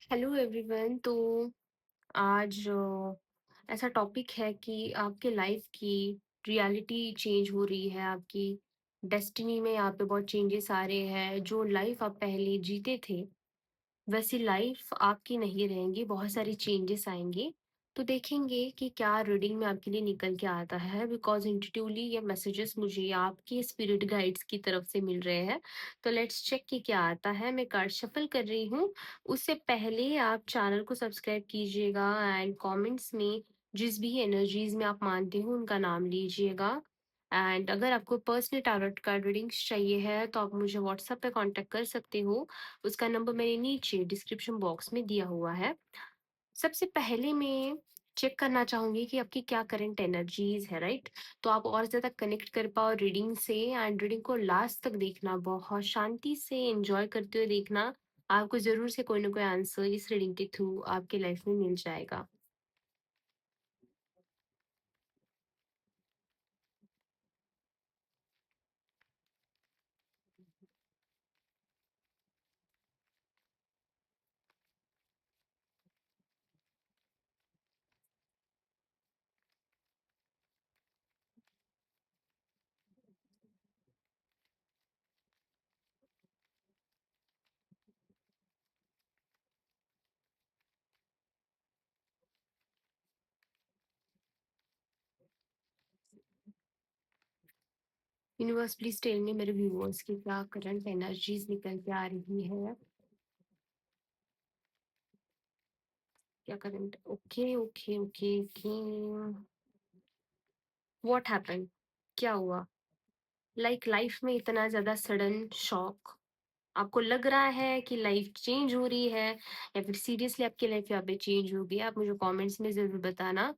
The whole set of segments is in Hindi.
Hello everyone. तो आज ऐसा टॉपिक है कि आपके लाइफ की रियलिटी चेंज हो रही है। आपकी डेस्टिनी में यहाँ पे बहुत चेंजेस आ रहे हैं। जो लाइफ आप पहले जीते थे वैसी लाइफ आपकी नहीं रहेंगी, बहुत सारी चेंजेस आएंगे। तो देखेंगे कि क्या रीडिंग में आपके लिए निकल के आता है, बिकॉज इंट्यूटिवली ये मैसेजेस मुझे आपके स्पिरिट गाइड्स की तरफ से मिल रहे हैं। तो लेट्स चेक कि क्या आता है। मैं कार्ड शफल कर रही हूँ। उससे पहले आप चैनल को सब्सक्राइब कीजिएगा एंड कमेंट्स में जिस भी एनर्जीज में आप मानते हो उनका नाम लीजिएगा। एंड अगर आपको पर्सनल टैरोट कार्ड रीडिंग्स चाहिए है तो आप मुझे व्हाट्सएप पे कांटेक्ट कर सकते हो। उसका नंबर मैंने नीचे डिस्क्रिप्शन बॉक्स में दिया हुआ है। सबसे पहले मैं चेक करना चाहूंगी कि आपकी क्या करंट एनर्जीज है, राइट। तो आप और ज्यादा कनेक्ट कर पाओ रीडिंग से। एंड रीडिंग को लास्ट तक देखना, बहुत शांति से एंजॉय करते हुए देखना। आपको जरूर से कोई ना कोई आंसर इस रीडिंग के थ्रू आपके लाइफ में मिल जाएगा। यूनिवर्स प्लीज टेल मी मेरे व्यूअर्स की क्या करंट एनर्जीज निकल के आ रही है। क्या current, okay okay okay okay. What happened, क्या हुआ? लाइफ में इतना ज्यादा सडन शॉक, आपको लग रहा है कि लाइफ चेंज हो रही है या फिर सीरियसली आपकी लाइफ यहाँ पे चेंज हो गई है? आप मुझे कमेंट्स में जरूर बताना।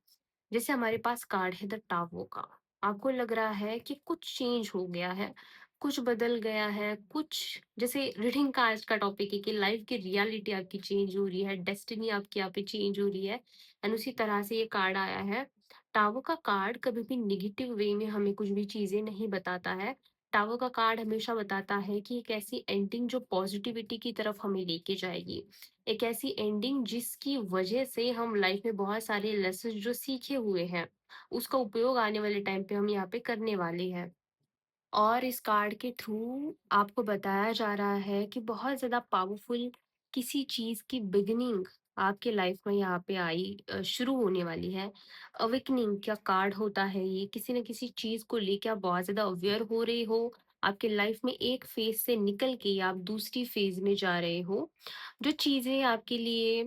जैसे हमारे पास कार्ड है द टावो का, आपको लग रहा है कि कुछ चेंज हो गया है, कुछ बदल गया है कुछ। जैसे रीडिंग का आज का टॉपिक है कि लाइफ की रियलिटी आपकी चेंज हो रही है, डेस्टिनी आपकी यहाँ पे चेंज हो रही है। एंड उसी तरह से ये कार्ड आया है। टावो का कार्ड कभी भी निगेटिव वे में हमें कुछ भी चीजें नहीं बताता है। टावर का कार्ड हमेशा बताता है कि एक ऐसी एंडिंग जो पॉजिटिविटी की तरफ हमें लेके जाएगी। एक ऐसी एंडिंग जिसकी वजह से हम लाइफ में बहुत सारे लेसन जो सीखे हुए हैं उसका उपयोग आने वाले टाइम पे हम यहाँ पे करने वाले हैं। और इस कार्ड के थ्रू आपको बताया जा रहा है कि बहुत ज़्यादा पावरफुल किसी चीज़ की बिगिनिंग आपके लाइफ में यहाँ पे आई, शुरू होने वाली है। अवेकनिंग का कार्ड होता है ये, किसी न किसी चीज़ को लेके आप बहुत ज़्यादा अवेयर हो रहे हो। आपके लाइफ में एक फेज से निकल के आप दूसरी फेज में जा रहे हो। जो चीज़ें आपके लिए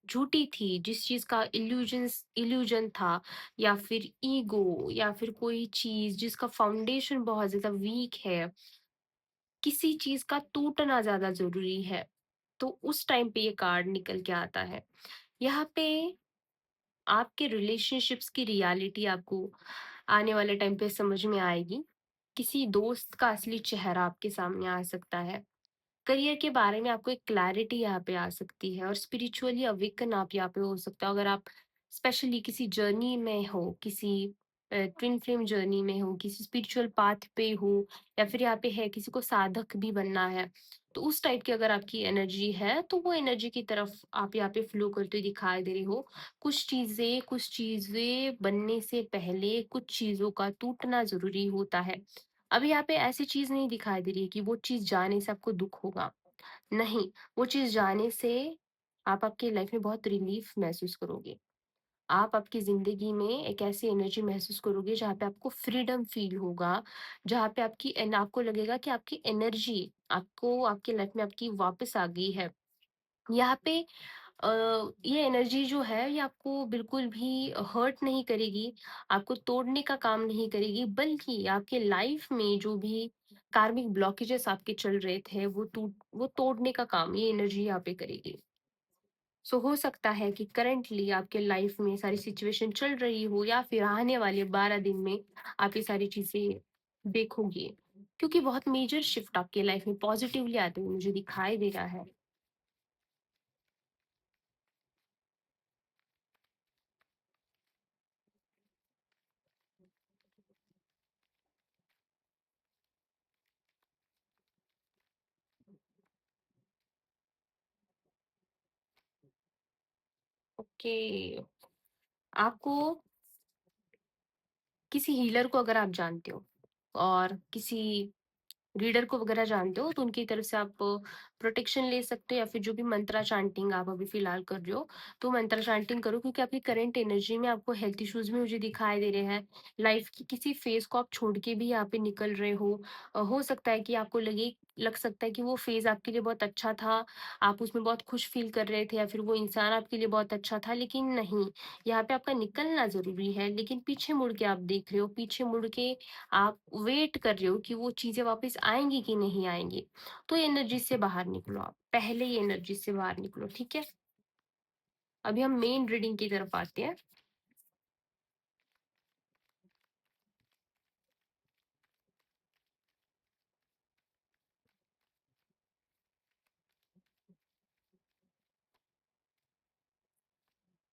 झूठी थी, जिस चीज़ का इल्यूजन था, या फिर ईगो, या फिर कोई चीज जिसका फाउंडेशन बहुत ज्यादा वीक है, किसी चीज का टूटना ज्यादा जरूरी है, तो उस टाइम पे ये कार्ड निकल के आता है। यहाँ पे आपके रिलेशनशिप्स की रियलिटी आपको आने वाले टाइम पे समझ में आएगी। किसी दोस्त का असली चेहरा आपके सामने आ सकता है। करियर के बारे में आपको एक क्लैरिटी यहाँ पे आ सकती है। और स्पिरिचुअली अवेकन आप यहाँ पे हो सकता है अगर आप स्पेशली किसी जर्नी में हो, किसी ट्विन फ्लेम जर्नी में हो, किसी स्पिरिचुअल पाथ पे हो, या फिर यहाँ पे है किसी को साधक भी बनना है। तो उस टाइप की अगर आपकी एनर्जी है तो वो एनर्जी की तरफ आप यहाँ पे फ्लो करते हुए दिखाई दे रहे हो। कुछ चीजें बनने से पहले कुछ चीजों का टूटना जरूरी होता है। अभी यहाँ पे ऐसी चीज नहीं दिखाई दे रही है कि वो चीज जाने से आपको दुख होगा। नहीं, वो चीज जाने से आप आपकी लाइफ में बहुत रिलीफ महसूस करोगे। आप आपकी जिंदगी में एक ऐसी एनर्जी महसूस करोगे जहाँ पे आपको फ्रीडम फील होगा, जहाँ पे आपको लगेगा कि आपकी एनर्जी आपको आपकी लाइफ में आपकी वापस आ गई है। यहाँ पे अ, ये एनर्जी जो है ये आपको बिल्कुल भी हर्ट नहीं करेगी, आपको तोड़ने का काम नहीं करेगी, बल्कि आपके लाइफ में जो भी कार्मिक ब्लॉकेजेस आपके चल रहे थे वो तोड़ने का काम ये एनर्जी यहाँ पे करेगी। सो हो सकता है कि करंटली आपके लाइफ में सारी सिचुएशन चल रही हो, या फिर आने वाले 12 दिन में आप ये सारी चीजें देखोगे, क्योंकि बहुत मेजर शिफ्ट आपके लाइफ में पॉजिटिवली आते हुए मुझे दिखाई दे रहा है। कि आपको किसी हीलर को अगर आप जानते हो और किसी रीडर को वगैरह जानते हो तो उनकी तरफ से आप प्रोटेक्शन ले सकते हो, या फिर जो भी मंत्रा चांटिंग आप अभी फिलहाल कर रहे हो तो मंत्रा चांटिंग करो, क्योंकि आपकी करंट एनर्जी में आपको हेल्थ इश्यूज भी मुझे दिखाई दे रहे हैं। लाइफ की किसी फेज को आप छोड़ के भी यहाँ पे निकल रहे हो। हो सकता है कि आपको लग सकता है कि वो फेज आपके लिए बहुत अच्छा था, आप उसमें बहुत खुश फील कर रहे थे, या फिर वो इंसान आपके लिए बहुत अच्छा था, लेकिन नहीं, यहाँ पे आपका निकलना जरूरी है। लेकिन पीछे मुड़ के आप देख रहे हो, पीछे मुड़ के आप वेट कर रहे हो कि वो चीज़ें वापस आएँगी कि नहीं आएँगी। तो ये एनर्जी से बाहर निकलो आप, पहले ये एनर्जी से बाहर निकलो, ठीक है? अभी हम मेन रीडिंग की तरफ आते हैं।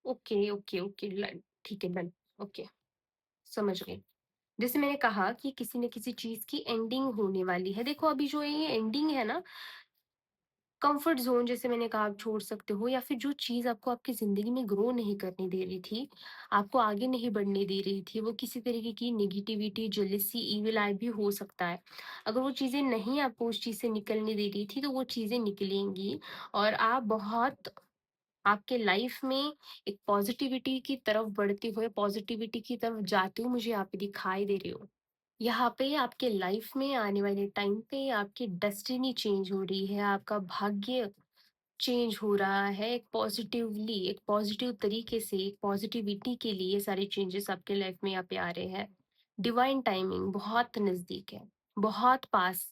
ओके, ओके, ओके, ल ठीक है, डन। ओके, समझ गई। जैसे मैंने कहा कि किसी न किसी चीज़ की एंडिंग होने वाली है। देखो अभी जो ये एंडिंग है ना, कंफर्ट ज़ोन जैसे मैंने कहा आप छोड़ सकते हो, या फिर जो चीज़ आपको आपकी ज़िंदगी में ग्रो नहीं करने दे रही थी, आपको आगे नहीं बढ़ने दे रही थी, वो किसी तरीके की नेगेटिविटी, जेलसी, ईविल आई भी हो सकता है। अगर वो चीज़ें नहीं आपको उस चीज़ से निकलने दे रही थी, तो वो चीज़ें निकलेंगी और आप बहुत आपके लाइफ में एक पॉजिटिविटी की तरफ बढ़ते हुए, पॉजिटिविटी की तरफ जाते हुए मुझे यहाँ पे दिखाई दे रहे हो। यहाँ पे आपके लाइफ में आने वाले टाइम पे आपकी डेस्टिनी चेंज हो रही है, आपका भाग्य चेंज हो रहा है, एक पॉजिटिवली, एक पॉजिटिव तरीके से, एक पॉजिटिविटी के लिए सारे चेंजेस आपके लाइफ में यहाँ पे आ रहे हैं। डिवाइन टाइमिंग बहुत नज़दीक है, बहुत पास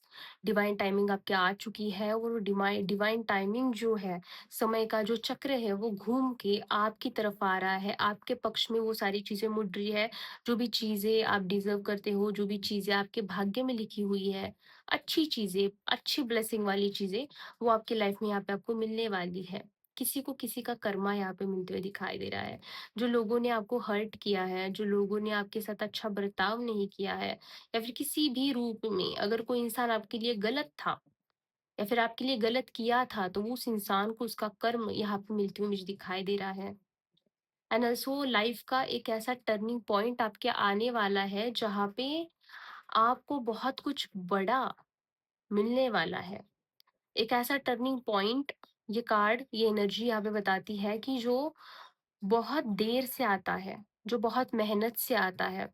डिवाइन टाइमिंग आपके आ चुकी है, और वो डिवाइन डिवाइन टाइमिंग जो है, समय का जो चक्र है वो घूम के आपकी तरफ आ रहा है, आपके पक्ष में वो सारी चीज़ें मुड़ रही है। जो भी चीज़ें आप डिज़र्व करते हो, जो भी चीज़ें आपके भाग्य में लिखी हुई है, अच्छी चीज़ें, अच्छी ब्लेसिंग वाली चीज़ें, वो आपकी लाइफ में यहाँ पे आपको मिलने वाली है। किसी को किसी का कर्मा यहाँ पे मिलते हुए दिखाई दे रहा है। जो लोगों ने आपको हर्ट किया है, जो लोगों ने आपके साथ अच्छा बर्ताव नहीं किया है, या फिर किसी भी रूप में अगर कोई इंसान आपके लिए गलत था, या फिर आपके लिए गलत किया था, तो वो उस इंसान को उसका कर्म यहाँ पे मिलते हुए मुझे दिखाई दे रहा है। एंड ऑल्सो लाइफ का एक ऐसा टर्निंग पॉइंट आपके आने वाला है, जहाँ पे आपको बहुत कुछ बड़ा मिलने वाला है। एक ऐसा टर्निंग पॉइंट, ये कार्ड, ये एनर्जी यहाँ पे बताती है कि जो बहुत देर से आता है, जो बहुत मेहनत से आता है,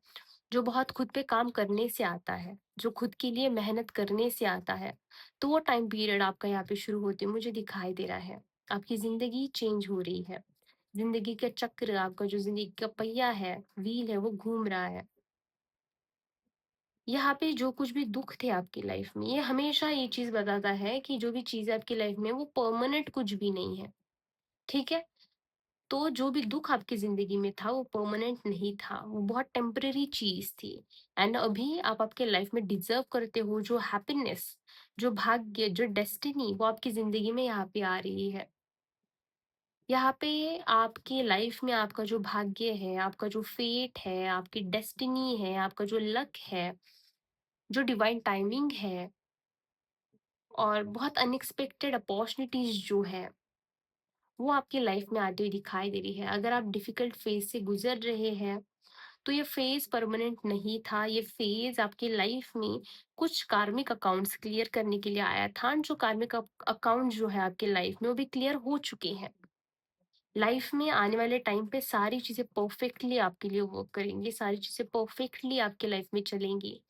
जो बहुत खुद पे काम करने से आता है, जो खुद के लिए मेहनत करने से आता है, तो वो टाइम पीरियड आपका यहाँ पे शुरू होते हुए मुझे दिखाई दे रहा है। आपकी ज़िंदगी चेंज हो रही है। ज़िंदगी का चक्र, आपका जो ज़िंदगी का पहिया है, व्हील है, वो घूम रहा है। यहाँ पे जो कुछ भी दुःख थे आपकी लाइफ में, ये हमेशा ये चीज़ बताता है कि जो भी चीज़ है आपकी लाइफ में वो परमानेंट कुछ भी नहीं है, ठीक है? तो जो भी दुःख आपकी ज़िंदगी में था वो परमानेंट नहीं था, वो बहुत टेम्परेरी चीज़ थी। एंड अभी आप आपके लाइफ में डिज़र्व करते हो जो हैप्पीनेस, जो भाग्य, जो डेस्टिनी, वो आपकी ज़िंदगी में यहाँ पे आ रही है। यहाँ पे आपकी लाइफ में आपका जो भाग्य है, आपका जो फेट है, आपकी डेस्टिनी है, आपका जो लक है, जो डिवाइन टाइमिंग है, और बहुत अनएक्सपेक्टेड अपॉर्चुनिटीज़ जो है, वो आपकी लाइफ में आती हुई दिखाई दे रही है। अगर आप डिफ़िकल्ट फ़ेज़ से गुज़र रहे हैं, तो ये फ़ेज़ परमानेंट नहीं था, ये फ़ेज़ आपकी लाइफ में कुछ कार्मिक अकाउंट्स क्लियर करने के लिए आया था, जो कार्मिक अकाउंट जो है आपकी लाइफ में, वो भी क्लियर हो चुके हैं। लाइफ में आने वाले टाइम पे सारी चीज़ें परफेक्टली आपके लिए वर्क करेंगी, सारी चीज़ें परफेक्टली आपकी लाइफ में चलेंगी।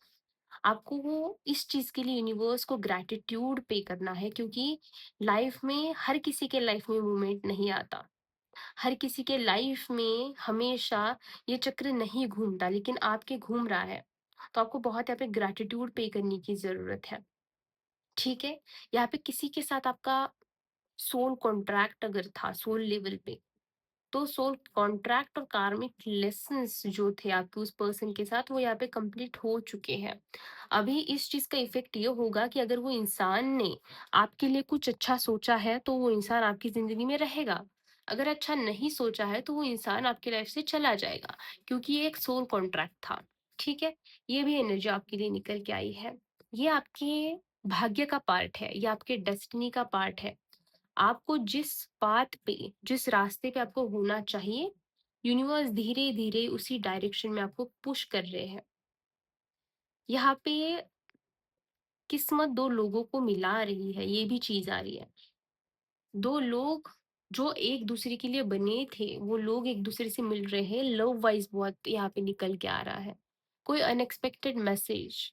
आपको वो इस चीज़ के लिए यूनिवर्स को ग्रैटिट्यूड पे करना है, क्योंकि लाइफ में हर किसी के लाइफ में मूवमेंट नहीं आता। हर किसी के लाइफ में हमेशा ये चक्र नहीं घूमता, लेकिन आपके घूम रहा है। तो आपको बहुत यहाँ पे ग्रैटिट्यूड पे करने की ज़रूरत है, ठीक है? यहाँ पे किसी के साथ आपका सोल कॉन्ट्रैक्ट अगर था सोल लेवल पे, तो सोल कॉन्ट्रैक्ट और कार्मिक लेसन्स जो थे आपके उस पर्सन के साथ, वो यहाँ पे कंप्लीट हो चुके हैं। अभी इस चीज़ का इफ़ेक्ट ये होगा कि अगर वो इंसान ने आपके लिए कुछ अच्छा सोचा है, तो वो इंसान आपकी ज़िंदगी में रहेगा। अगर अच्छा नहीं सोचा है, तो वो इंसान आपकी लाइफ से चला जाएगा, क्योंकि ये एक सोल कॉन्ट्रैक्ट था, ठीक है? ये भी एनर्जी आपके लिए निकल के आई है। ये आपके भाग्य का पार्ट है, ये आपके डेस्टिनी का पार्ट है। आपको जिस पाथ पे, जिस रास्ते पे आपको होना चाहिए, यूनिवर्स धीरे-धीरे उसी डायरेक्शन में आपको पुश कर रहे हैं। यहाँ पे किस्मत 2 लोगों को मिला रही है, ये भी चीज़ आ रही है। 2 लोग जो एक-दूसरे के लिए बने थे, वो लोग एक-दूसरे से मिल रहे हैं, लव वाइज़ बहुत यहाँ पे निकल के आ रहा है। कोई अनएक्सपेक्टेड मैसेज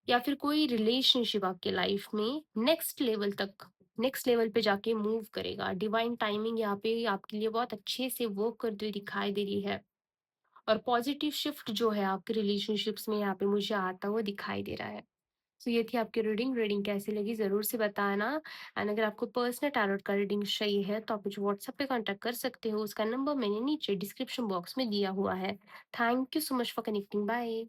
या फिर कोई रिलेशनशिप आपके लाइफ में नेक्स्ट लेवल पे जाके मूव करेगा। डिवाइन टाइमिंग यहाँ पे आपके लिए बहुत अच्छे से वर्क करती हुई दिखाई दे रही है, और पॉजिटिव शिफ्ट जो है आपके रिलेशनशिप्स में यहाँ पे मुझे आता हुआ दिखाई दे रहा है। तो ये थी आपकी रीडिंग कैसी लगी ज़रूर से बताना। एंड अगर आपको पर्सनल टैरोट का रीडिंग चाहिए है तो आप मुझे व्हाट्सएप पे कांटेक्ट कर सकते हो, उसका नंबर मैंने नीचे डिस्क्रिप्शन बॉक्स में दिया हुआ है। Thank you so much for connecting, bye.